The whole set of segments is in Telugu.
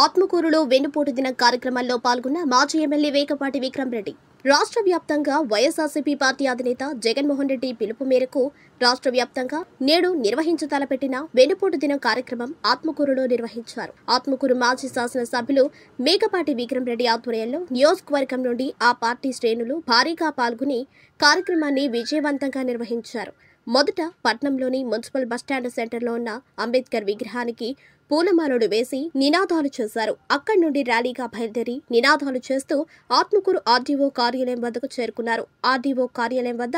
ఆత్మకూరులో వెన్నుపోటు దిన కార్యక్రమంలో పాల్గొన్న మాజీ ఎమ్మెల్యే వేకపాటి విక్రమ్ రెడ్డి రాష్ట్ర వ్యాప్తంగా వైఎస్ఆర్సీపీ పార్టీ అధినేత జగన్మోహన్ రెడ్డి పిలుపు మేరకు రాష్ట్ర వ్యాప్తంగా నేడు నిర్వహించతలపెట్టిన వెన్నుపోటు దినం కార్యక్రమం ఆత్మకూరులో నిర్వహించారు. ఆత్మకూరు మాజీ శాసనసభ్యులు మేకపాటి విక్రమ్ రెడ్డి ఆధ్వర్యంలో నియోజకవర్గం నుండి ఆ పార్టీ శ్రేణులు భారీగా పాల్గొని కార్యక్రమాన్ని విజయవంతంగా నిర్వహించారు. మొదట పట్నంలోని మున్సిపల్ బస్టాండ్ సెంటర్లో ఉన్న అంబేద్కర్ విగ్రహానికి పూలమాలలు వేసి నినాదాలు చేశారు. అక్కడి నుండి ర్యాలీగా బయలుదేరి నినాదాలు చేస్తూ ఆత్మకూరు ఆర్డీఓ కార్యాలయం వద్దకు చేరుకున్నారు. ఆర్డీఓ కార్యాలయం వద్ద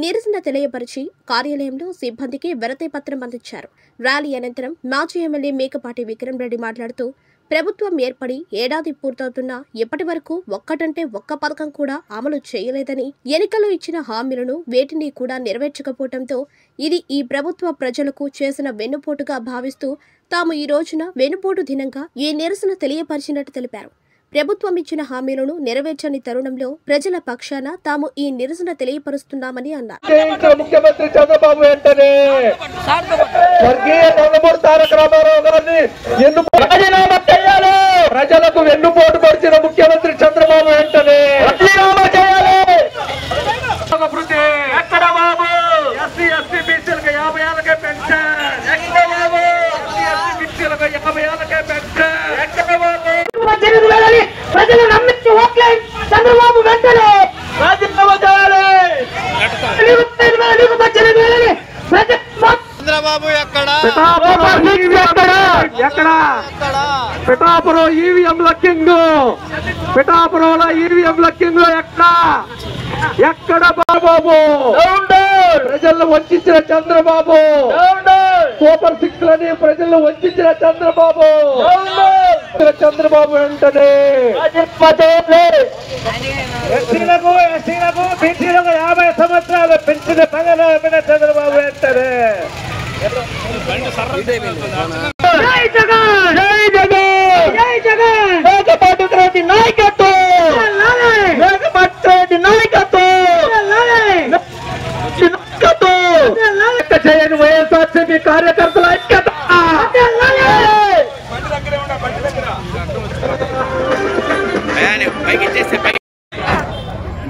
నిరసన తెలియపరిచి కార్యాలయంలో సిబ్బందికి వినతి పత్రం అందించారు. ర్యాలీ అనంతరం మాజీ ఎమ్మెల్యే మేకపాటి విక్రమ్ రెడ్డి మాట్లాడుతూ ప్రభుత్వం ఏర్పడి ఏడాది పూర్తవుతున్నా ఇప్పటి వరకు ఒక్కటంటే ఒక్క పథకం కూడా అమలు చేయలేదని, ఎన్నికల్లో ఇచ్చిన హామీలను వేటిని కూడా నెరవేర్చకపోవడంతో ఇది ఈ ప్రభుత్వ ప్రజలకు చేసిన వెన్నుపోటుగా భావిస్తూ తాము ఈ రోజున వెన్నుపోటు దినంగా ఈ నిరసన తెలియపరిచినట్టు తెలిపారు. ప్రభుత్వం ఇచ్చిన హామీలను నెరవేర్చని తరుణంలో ప్రజల పక్షాన తాము ఈ నిరసన తెలియపరుస్తున్నామని అన్నారు. ముఖ్యమంత్రి చంద్రబాబు వెంటనే స్వర్గీయ నందమూరి తారక రామారావు గారిని రాజీనామా చేయాలి. ప్రజలకు వెన్నుపోటు పరిచిన ముఖ్యమంత్రి చంద్రబాబు వెంటనే రాజీనామా చేయాలి. ఎక్కడ బాబు ఎస్సీ ఎస్టీ బీసీలకు 50 ఏళ్ళకే పెన్షన్, ఎక్కడ బాబు ఎస్సీ ఎస్టీ బీసీలకు 50 ఏళ్ళకే పెన్షన్, ఎక్కడ బాబు ప్రజలు నమ్మించి ఓట్లే చంద్రబాబు వెంటనే రాజీనామా చేయాలి. చంద్రబాబు ఎక్కడ పిఠాపురం ఈవీఎంల కింగ్, పిఠాపురంలో ఈవీఎంల కింగ్ ఎక్కడ బాబు ప్రజలను వంచిన చంద్రబాబు, సూపర్ 6 లని ప్రజలను వంచిన చంద్రబాబు, చంద్రబాబు వెంటనే ఎస్సీలకు బీసీలకు 50 సంవత్సరాలు పెంచిన ప్రజల చంద్రబాబు వెంటనే జై జగన్ జై జగన్ జై జగన్ మేకపాటి రెడ్డి నాయకత్వం, మేకపాటి రెడ్డి నాయకత్వం చేయని వైఎస్ఆర్సీపీ కార్యకర్తల ఐక్యత.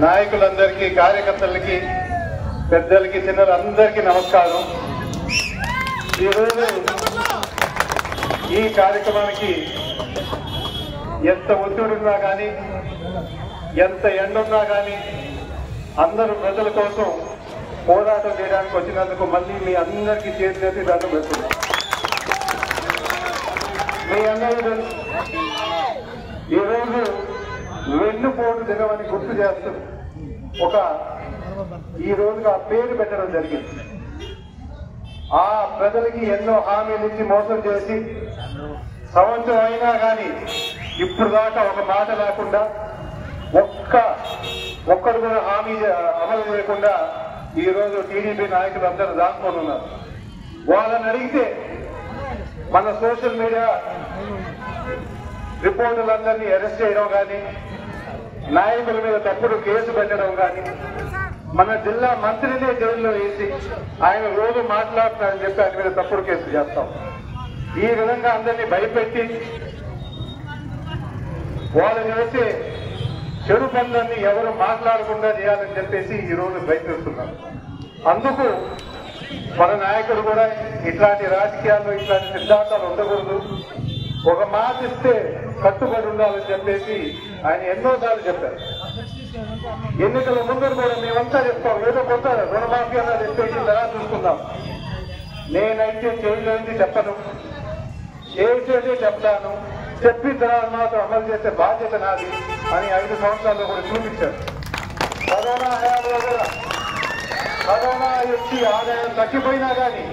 నాయకులందరికీ, కార్యకర్తలకి, పెద్దలకి, చిన్నలందరికీ నమస్కారం. ఈరోజు ఈ కార్యక్రమానికి ఎంత ఒత్తిడున్నా కానీ, ఎంత ఎండున్నా కానీ అందరూ ప్రజల కోసం పోరాటం చేయడానికి వచ్చినందుకు మళ్ళీ మీ అందరికీ చేతి దండం పెడుతున్నాం. మీ అందరూ ఈరోజు వెన్నుపోటు దినమని గుర్తు చేస్తూ ఈ రోజుగా పేరు పెట్టడం జరిగింది. ఆ ప్రజలకి ఎన్నో హామీలు ఇచ్చి మోసం చేసి సంవత్సరం అయినా కానీ ఇప్పుడు దాకా ఒక మాట లేకుండా ఒక్కడు కూడా హామీ అమలు చేయకుండా ఈ రోజు టీడీపీ నాయకులు అందరూ దాచుకొని ఉన్నారు. వాళ్ళని అడిగితే మన సోషల్ మీడియా రిపోర్టులందరినీ అరెస్ట్ చేయడం కానీ, నాయకుల మీద తప్పుడు కేసు పెట్టడం కానీ, మన జిల్లా మంత్రినే జైల్లో వేసి ఆయన రోజు మాట్లాడుతున్నారని చెప్పి ఆయన మీద తప్పుడు కేసు చేస్తాం. ఈ విధంగా అందరినీ భయపెట్టి వాళ్ళని వేసే చెడు పనులన్నీ ఎవరు మాట్లాడకుండా చేయాలని చెప్పేసి ఈ రోజు ప్రయత్నిస్తున్నారు. అందుకు మన నాయకుడు కూడా ఇట్లాంటి రాజకీయాల్లో ఇట్లాంటి సిద్ధాంతాలు ఉండకూడదు, ఒక మాట ఇస్తే కట్టుబడి ఉండాలని చెప్పేసి ఆయన ఎన్నోసార్లు చెప్పారు. ఎన్నికల ముందు కూడా మేమంతా చెప్తాం, ఏదో కొంత రుణమాఫీ అన్నది చెప్పేసి తర్వాత చూసుకుందాం. నేనైతే చేయలేనిది చెప్పను, చేసేదే చెప్తాను, చెప్పిన తర్వాత మాత్రం అమలు చేసే బాధ్యత నాది అని 5 సంవత్సరాల్లో కూడా చూపించారు. కరోనా హయాంలో కూడా కరోనా వచ్చి ఆదాయం తగ్గిపోయినా కానీ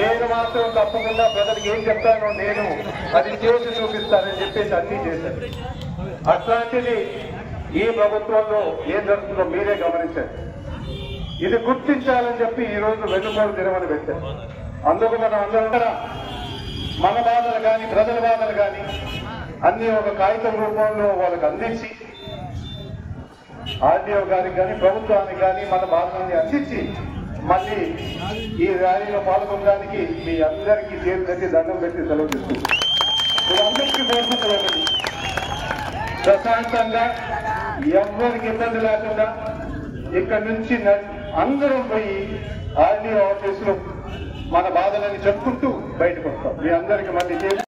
నేను మాత్రం తప్పకుండా ప్రజలకు ఏం చెప్తానో నేను అది చేసి చూపిస్తానని చెప్పేసి అన్నీ చేశాను. అట్లాంటిది ఈ ప్రభుత్వంలో ఏం జరుగుతుందో మీరే గమనించారు. ఇది గుర్తించాలని చెప్పి ఈ రోజు వెన్నుపోటు దినమని పెట్టారు. అందుకు మనం అందరం మన బాధలు కానీ, ప్రజల బాధలు కానీ అన్ని ఒక కాగితం రూపంలో వాళ్ళకి అందించి ఆర్డీఓ గారికి కానీ, ప్రభుత్వానికి కానీ మన బాధల్ని అందించి మళ్ళీ ఈ ర్యాలీలో పాల్గొనడానికి మీ అందరికీ చేతులెత్తి దండం పెట్టి సెలవు తీసుకుంటాం. కోరుకుంటుంది ఒకటి, ప్రశాంతంగా ఎవరికి ఇబ్బంది లేకుండా ఇక్కడి నుంచి అందరం పోయి ఆర్డీఓ ఆఫీసులో మన బాధలని చెప్పుకుంటూ బయటకు వస్తాం. మీ అందరికి మళ్ళీ